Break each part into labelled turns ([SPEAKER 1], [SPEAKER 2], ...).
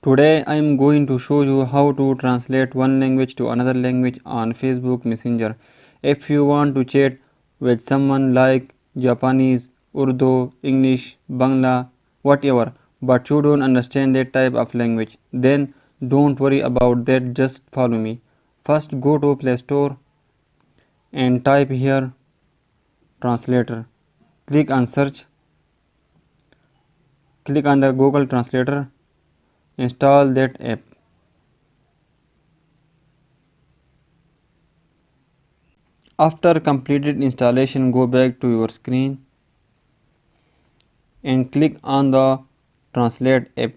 [SPEAKER 1] Today I am going to show you how to translate one language to another language on Facebook Messenger. If you want to chat with someone like Japanese, Urdu, English, Bangla, whatever, but you don't understand that type of language, then don't worry about that, just follow me. First go to Play Store and type here translator. Click on search. Click on the Google Translator. Install that app. After completed installation, go back to your screen and click on the Translate app.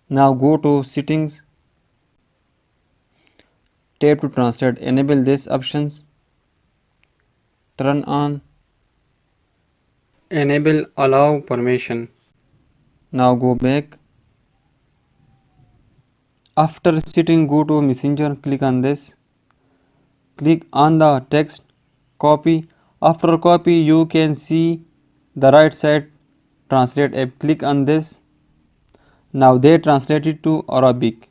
[SPEAKER 1] Now go to Settings, tap to translate, enable these options, turn on, enable allow permission. Now go back. After setting, go to Messenger, click on this, click on the text, copy. After copy, you can see the right side translate app. Click on this. Now they translated to Arabic.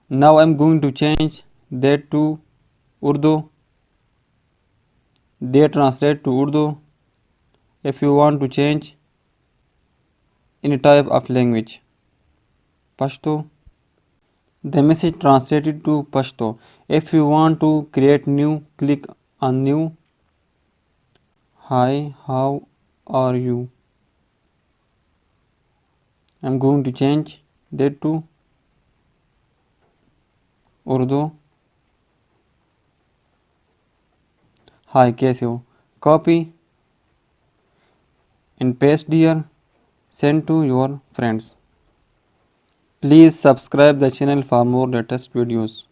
[SPEAKER 1] Now I am going to change that to Urdu. They translate to Urdu. If you want to change any type of language, Pashto, the message translated to Pashto. If you want to create new, click on new. Hi, how are you? I am going to change that to Urdu. Hi, कैसे हो? Copy and paste here. Send to your friends. Please subscribe the channel for more latest videos.